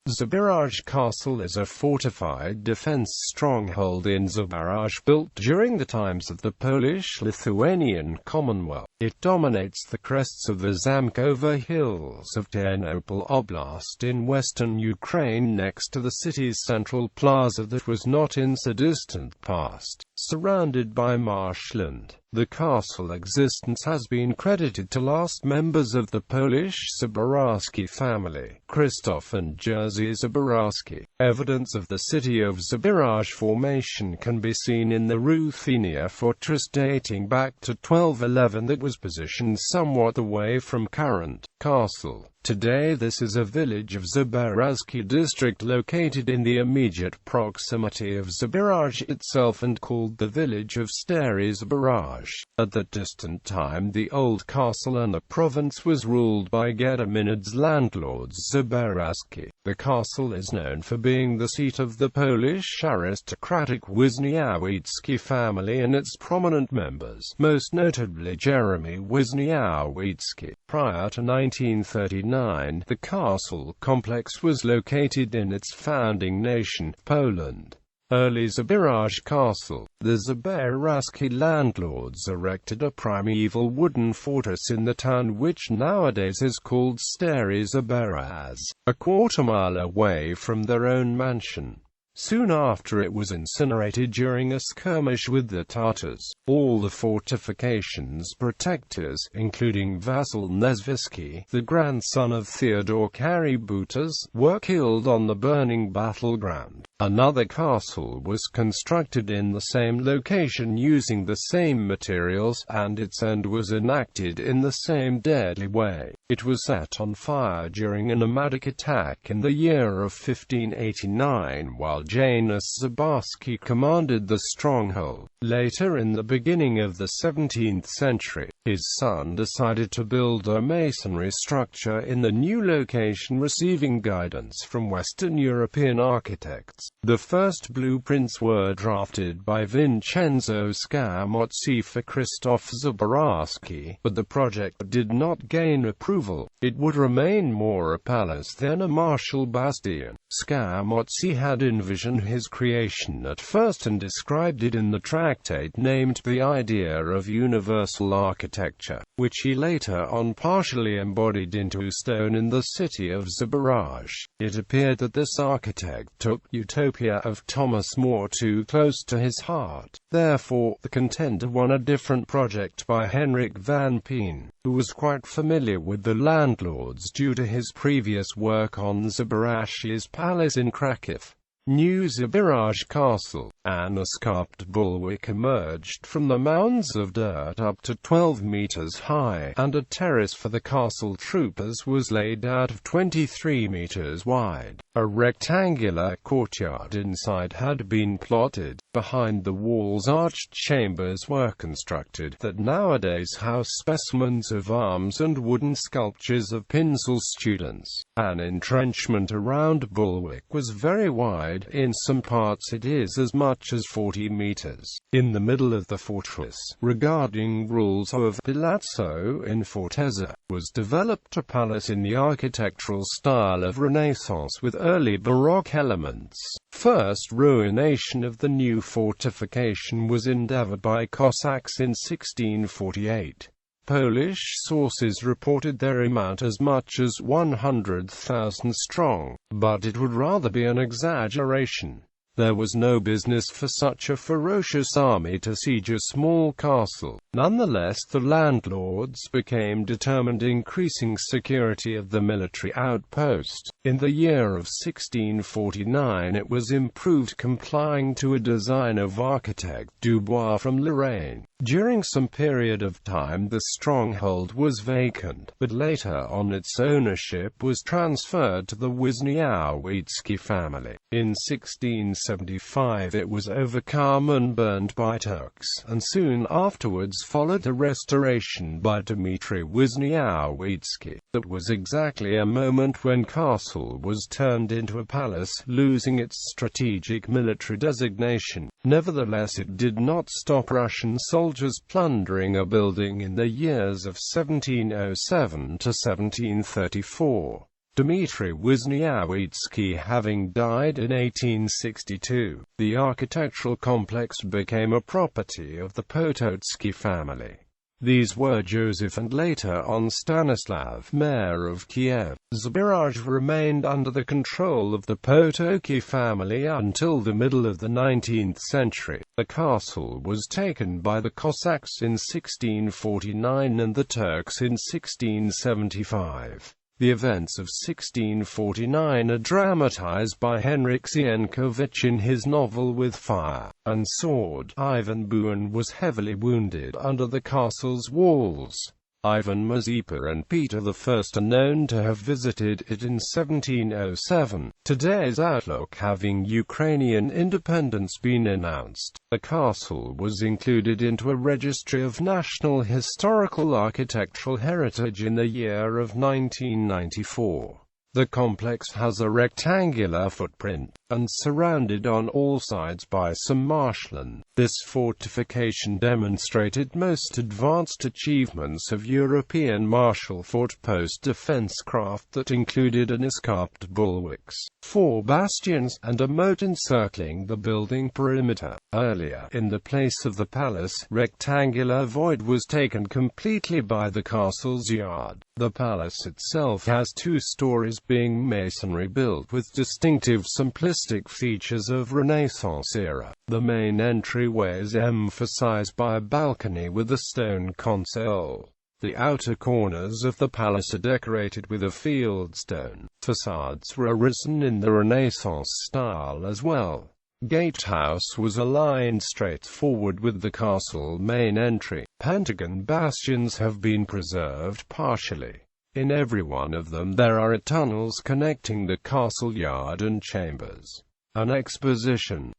Zbarazh Castle is a fortified defense stronghold in Zbarazh built during the times of the Polish-Lithuanian Commonwealth. It dominates the crests of the Zamkova hills of Ternopil Oblast in western Ukraine next to the city's central plaza that was not in the distant past, surrounded by marshland. The castle existence has been credited to last members of the Polish Zbaraski family, Krzysztof and Jerzy Zbaraski. Evidence of the City of Zbarazh formation can be seen in the Ruthenia fortress dating back to 1211 that was positioned somewhat away from current castle. Today this is a village of Zbaraski district located in the immediate proximity of Zbarazh itself and called the village of Stary Zbarazh. At that distant time the old castle and the province was ruled by Getaminid's landlords Zbaraski. The castle is known for being the seat of the Polish aristocratic Wisniewicki family and its prominent members, most notably Jeremy Wisniewicki. Prior to 1939, the castle complex was located in its founding nation, Poland. Early Zbarazh Castle. The Zbaraski landlords erected a primeval wooden fortress in the town which nowadays is called Stary Zbarazh, a quarter-mile away from their own mansion. Soon after it was incinerated during a skirmish with the Tatars. All the fortification's protectors, including Vasil Nesvisky, the grandson of Theodore Kaributas, were killed on the burning battleground. Another castle was constructed in the same location using the same materials, and its end was enacted in the same deadly way. It was set on fire during a nomadic attack in the year of 1589 while Janusz Zbaraski commanded the stronghold. Later in the beginning of the 17th century, his son decided to build a masonry structure in the new location, receiving guidance from Western European architects. The first blueprints were drafted by Vincenzo Scamozzi for Krzysztof Zbaraski, but the project did not gain approval. It would remain more a palace than a martial bastion. Scamozzi had envisioned his creation at first and described it in the tractate named The Idea of Universal Architecture, which he later on partially embodied into stone in the city of Zbarazh. It appeared that this architect took Utopia of Thomas More too close to his heart. Therefore, the contender won a different project by Henryk van Peen, who was quite familiar with the landlords due to his previous work on Zbarazh's palace in Kraków. New Zbarazh Castle. An escarped bulwark emerged from the mounds of dirt up to 12 meters high, and a terrace for the castle troopers was laid out of 23 meters wide. A rectangular courtyard inside had been plotted. Behind the walls arched chambers were constructed that nowadays house specimens of arms and wooden sculptures of Pinsel students. An entrenchment around bulwark was very wide. In some parts it is as much as 40 meters. In the middle of the fortress, regarding rules of Palazzo in Fortezza, was developed a palace in the architectural style of Renaissance with early Baroque elements. First ruination of the new fortification was endeavored by Cossacks in 1648. Polish sources reported their amount as much as 100,000 strong, but it would rather be an exaggeration. There was no business for such a ferocious army to siege a small castle. Nonetheless, the landlords became determined increasing security of the military outpost. In the year of 1649 it was improved complying to a design of architect Dubois from Lorraine. During some period of time the stronghold was vacant, but later on its ownership was transferred to the Wisniewicki family. In 1675 it was overcome and burned by Turks, and soon afterwards followed a restoration by Dmitry Wisniewicki. That was exactly a moment when castle was turned into a palace, losing its strategic military designation. Nevertheless, it did not stop Russian soldiers plundering a building in the years of 1707 to 1734. Dmitry Wisniewicz having died in 1862. The architectural complex became a property of the Potocki family. These were Joseph and later on Stanislav, mayor of Kiev. Zbarazh remained under the control of the Potocki family until the middle of the 19th century. The castle was taken by the Cossacks in 1649 and the Turks in 1675. The events of 1649 are dramatized by Henryk Sienkiewicz in his novel With Fire and Sword. Ivan Buin was heavily wounded under the castle's walls. Ivan Mazepa and Peter I are known to have visited it in 1707. Today's outlook. Having Ukrainian independence been announced, the castle was included into a registry of National Historical Architectural Heritage in the year of 1994. The complex has a rectangular footprint, and surrounded on all sides by some marshland. This fortification demonstrated most advanced achievements of European martial fort post defense craft that included an escarped bulwarks, 4 bastions, and a moat encircling the building perimeter. Earlier, in the place of the palace, rectangular void was taken completely by the castle's yard. The palace itself has 2 stories, being masonry built with distinctive simplistic features of Renaissance era. The main entryway is emphasized by a balcony with a stone console. The outer corners of the palace are decorated with a fieldstone. Facades were arisen in the Renaissance style as well. Gatehouse was aligned straight forward with the castle main entry. Pentagon bastions have been preserved partially. In every one of them there are tunnels connecting the castle yard and chambers. An exposition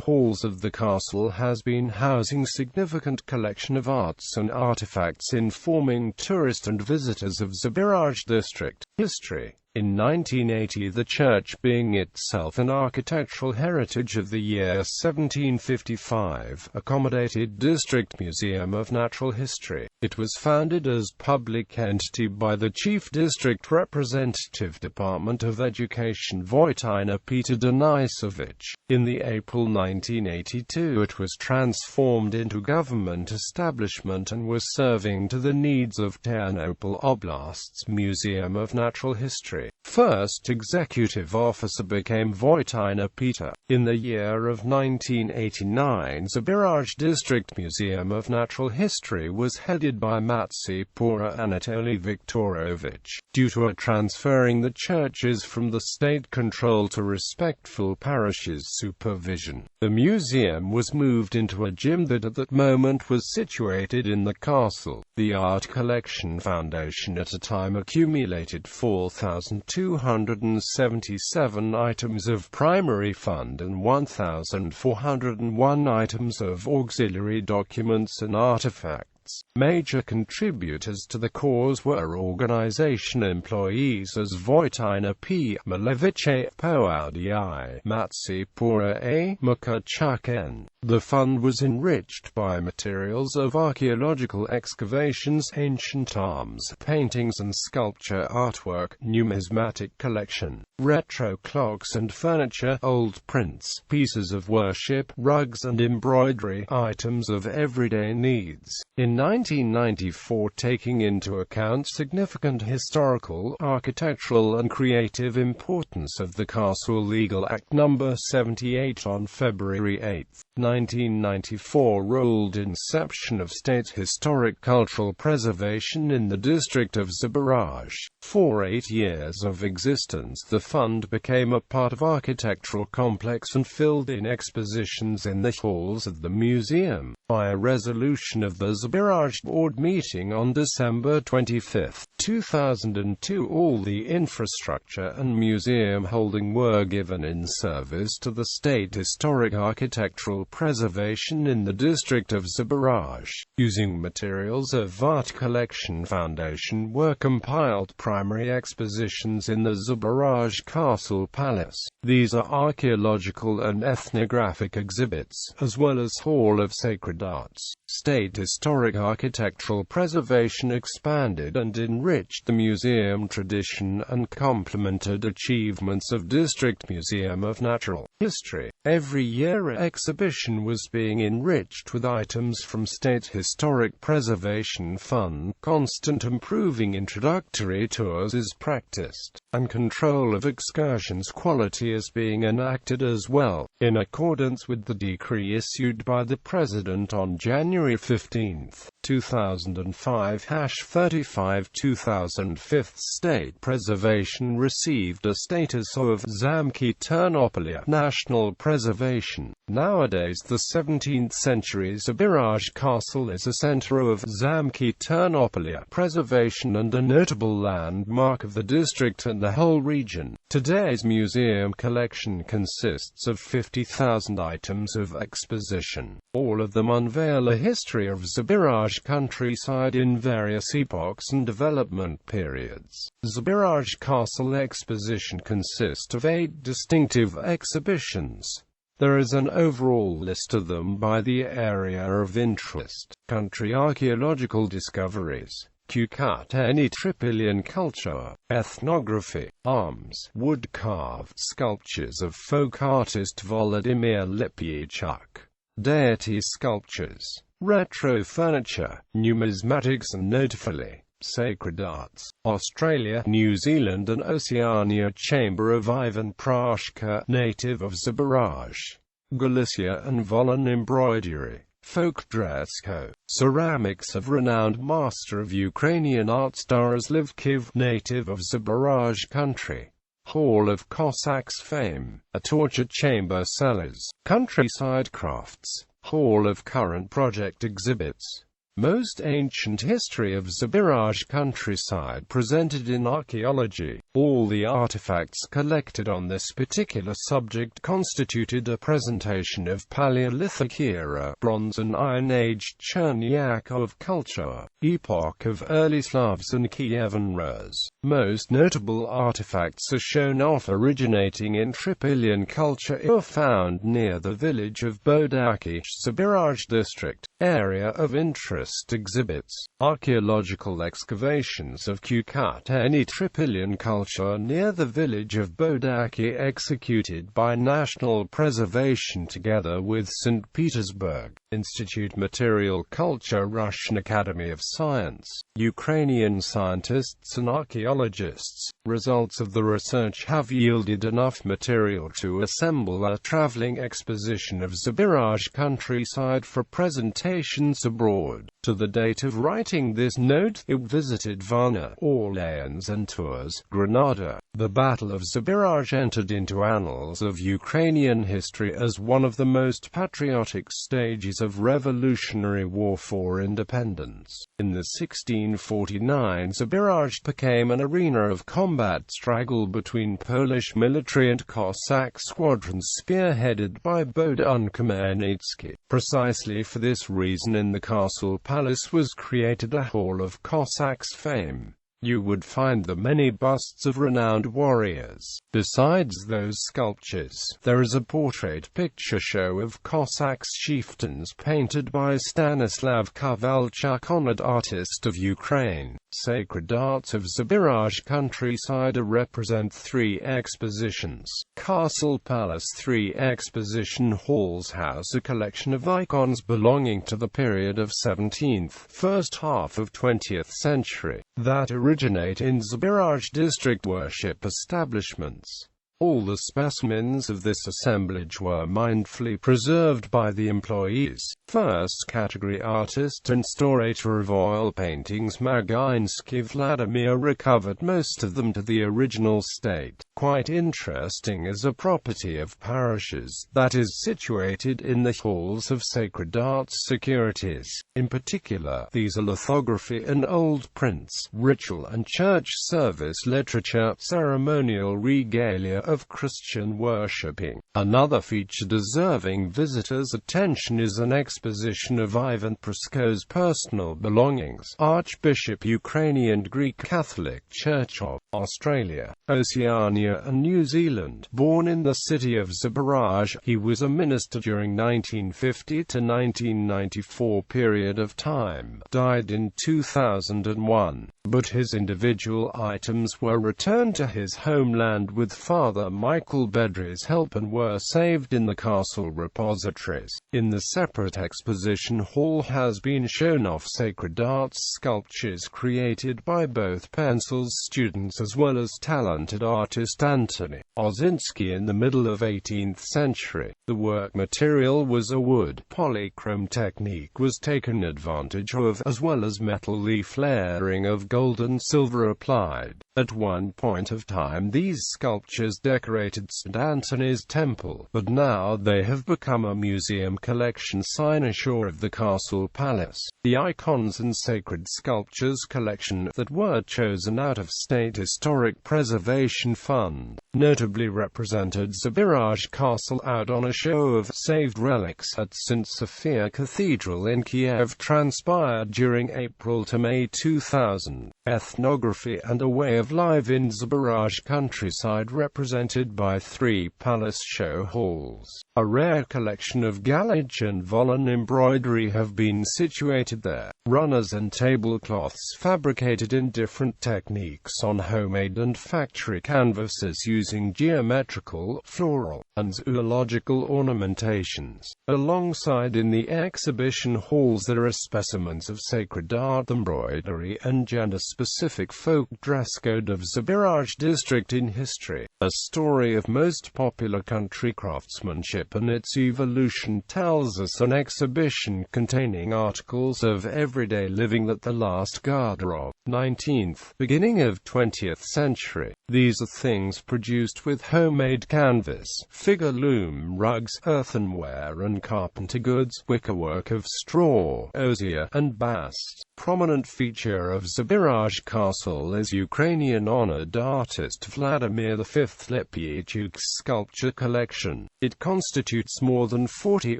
halls of the castle has been housing significant collection of arts and artifacts informing tourist and visitors of Zbarazh district. History. In 1980, the church being itself an architectural heritage of the year 1755, accommodated District Museum of Natural History. It was founded as public entity by the Chief District Representative Department of Education Wojtyna Peter Denisovich. In the April 1982 it was transformed into government establishment and was serving to the needs of Ternopil Oblast's Museum of Natural History. First executive officer became Wojtyna Peter. In the year of 1989, Zbarazh District Museum of Natural History was headed by Matsy Pura Anatoly Viktorovich. Due to a transferring the churches from the state control to respectful parishes' supervision, the museum was moved into a gym that at that moment was situated in the castle. The Art Collection Foundation at a time accumulated 4,277 items of primary fund and 1,401 items of auxiliary documents and artifacts. Major contributors to the cause were organization employees as Wojtyna P. Malevich Poaudi I. Matsy Pura A. Makachuk N. The fund was enriched by materials of archaeological excavations, ancient arms, paintings and sculpture artwork, numismatic collection, retro clocks and furniture, old prints, pieces of worship, rugs and embroidery, items of everyday needs. In 1994, taking into account significant historical, architectural and creative importance of the Castle Legal Act No. 78 on February 8, 1994 ruled inception of state historic cultural preservation in the district of Zbarazh. For 8 years of existence the fund became a part of architectural complex and filled in expositions in the halls of the museum. By a resolution of the Zbarazh board meeting on December 25, 2002, all the infrastructure and museum holding were given in service to the state historic architectural preservation in the district of Zbarazh. Using materials of Art Collection Foundation were compiled primary expositions in the Zbarazh Castle Palace. These are archaeological and ethnographic exhibits, as well as Hall of Sacred Arts. State historic architectural preservation expanded and enriched the museum tradition and complemented achievements of District Museum of Natural History. Every year an exhibition was being enriched with items from State Historic Preservation Fund. Constant improving introductory tours is practiced, and control of excursions quality is being enacted as well, in accordance with the decree issued by the President on January 15, 2005-35/2005. State preservation received a status of Zamki Ternopil National Preservation. Nowadays the 17th century Zbarazh Castle is a center of Zamki Ternopil preservation and a notable landmark of the district and the whole region. Today's museum collection consists of 50,000 items of exposition. All of them unveil a history of Zbarazh countryside in various epochs and development periods. Zbarazh Castle exposition consists of 8 distinctive exhibitions. There is an overall list of them by the area of interest. Country archaeological discoveries, Ternopilian culture, ethnography, arms, wood-carved sculptures of folk artist Volodymyr Lipychuk, deity sculptures, retro furniture, numismatics and notably, sacred arts. Australia, New Zealand and Oceania Chamber of Ivan Prashka, native of Zbarazh, Galicia and Volyn embroidery, folk dress co. Ceramics of renowned master of Ukrainian art Zbarazh Livkiv, native of Zbarazh country. Hall of Cossacks fame, a torture chamber cellars, countryside crafts, Hall of current project exhibits. Most ancient history of Zbarazh countryside presented in archaeology. All the artifacts collected on this particular subject constituted a presentation of Paleolithic era, Bronze and Iron Age Chernyak culture, epoch of early Slavs and Kievan Rus. Most notable artifacts are shown off originating in Trypillian culture are found near the village of Bodaki, Zbarazh district. Area of interest exhibits archaeological excavations of Trypillian culture near the village of Bodaki executed by National Preservation together with St. Petersburg Institute Material Culture Russian Academy of Science, Ukrainian scientists and archaeologists. Results of the research have yielded enough material to assemble a traveling exposition of Zbarazh countryside for presentations abroad. To the date of writing this note, it visited Varna, Orleans and Tours, Granada. The Battle of Zbarazh entered into annals of Ukrainian history as one of the most patriotic stages of revolutionary war for independence. In the 1649 Zbarazh became an arena of combat struggle between Polish military and Cossack squadrons spearheaded by Bogdan Khmelnytsky. Precisely for this reason in the castle palace was created a Hall of Cossacks fame. You would find the many busts of renowned warriors. Besides those sculptures, there is a portrait picture show of Cossacks chieftains painted by Stanislav Kovalchuk, honored artist of Ukraine. Sacred Arts of Zbarazh countryside represent 3 expositions. Castle Palace 3 exposition halls house a collection of icons belonging to the period of 17th, first half of 20th century, that originate in Zbarazh district worship establishments. All the specimens of this assemblage were mindfully preserved by the employees. First category artist and storator of oil paintings Magiński Vladimir recovered most of them to the original state. Quite interesting is a property of parishes that is situated in the halls of sacred arts securities. In particular, these are lithography and old prints, ritual and church service literature, ceremonial regalia of Christian worshipping. Another feature deserving visitors' attention is an exposition of Ivan Prasko's personal belongings. Archbishop Ukrainian Greek Catholic Church of Australia, Oceania and New Zealand. Born in the city of Zbarazh, he was a minister during 1950 to 1994 period of time. Died in 2001, but his individual items were returned to his homeland with Father Michael Bedry's help and were saved in the castle repositories. In the separate exposition hall has been shown off sacred arts sculptures created by both Pencil's students as well as talented artist Antony Osinski in the middle of 18th century. The work material was a wood. Polychrome technique was taken advantage of, as well as metal leaf layering of gold and silver applied. At one point of time these sculptures decorated St. Antony's Temple, but now they have become a museum collection cynosure of the castle palace. The icons and sacred sculptures collection that were chosen out of State Historic Preservation Fund notably represented Zbarazh Castle out on a show of saved relics at St. Sophia Cathedral in Kiev transpired during April to May 2000. Ethnography and a way of life in Zbarazh countryside represented by 3 palace show halls. A rare collection of gallage and volan embroidery have been situated there. Runners and tablecloths fabricated in different techniques on homemade and factory canvases using geometrical, floral, and zoological ornamentations. Alongside in the exhibition halls there are specimens of sacred art, embroidery and gender-specific folk dress code of Zbarazh district in history. A story of most popular country craftsmanship and its evolution tells us an exhibition containing articles of everyday living that the last garter of 19th, beginning of 20th century. These are things produced with homemade canvas, figure loom, rugs, earthenware and carpenter goods, wickerwork of straw, osier, and bast. Prominent feature of Zbarazh Castle is Ukrainian honored artist Vladimir V Lipyachuk's sculpture collection. It constitutes more than 40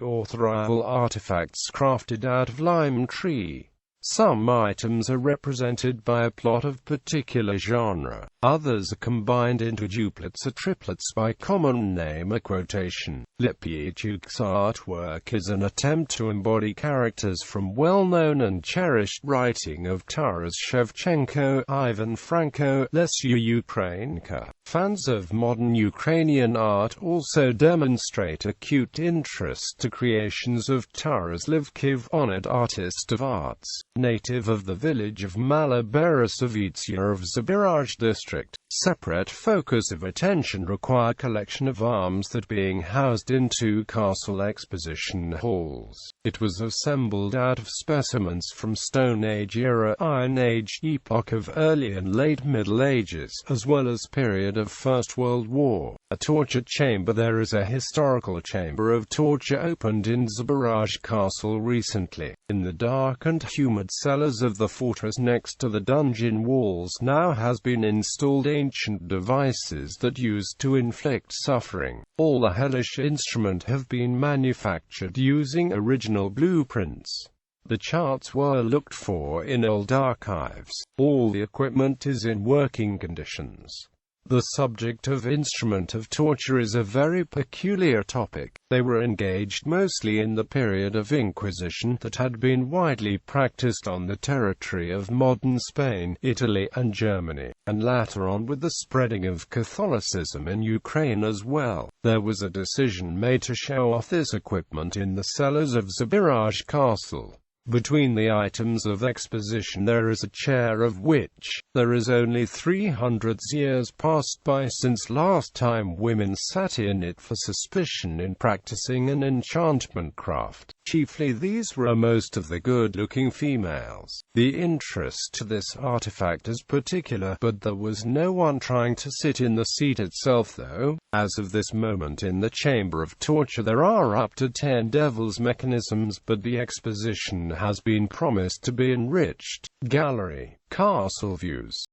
authorial artifacts crafted out of lime tree. Some items are represented by a plot of particular genre. Others are combined into duplets or triplets by common name or quotation. Lipyachuk's artwork is an attempt to embody characters from well-known and cherished writing of Taras Shevchenko, Ivan Franko, Lesya Ukrainka. Fans of modern Ukrainian art also demonstrate acute interest to creations of Taras Livkiv, honored artist of arts, native of the village of Mala Berezovitsia of Zbarazh district. Separate focus of attention require collection of arms that being housed in 2 castle exposition halls. It was assembled out of specimens from Stone Age era, Iron Age, epoch of early and late Middle Ages, as well as period of First World War. A torture chamber. There is a historical chamber of torture opened in Zbarazh Castle recently. In the dark and humid cellars of the fortress next to the dungeon walls now has been installed ancient devices that used to inflict suffering. All the hellish instruments have been manufactured using original blueprints. The charts were looked for in old archives. All the equipment is in working conditions. The subject of instrument of torture is a very peculiar topic. They were engaged mostly in the period of Inquisition that had been widely practiced on the territory of modern Spain, Italy, and Germany, and later on with the spreading of Catholicism in Ukraine as well. There was a decision made to show off this equipment in the cellars of Zbarazh Castle. Between the items of exposition there is a chair of which there is only 300 years passed by since last time women sat in it for suspicion in practicing an enchantment craft. Chiefly these were most of the good-looking females. The interest to this artifact is particular, but there was no one trying to sit in the seat itself though. As of this moment in the chamber of torture there are up to 10 devil's mechanisms, but the exposition has been promised to be enriched. Gallery. Castle views.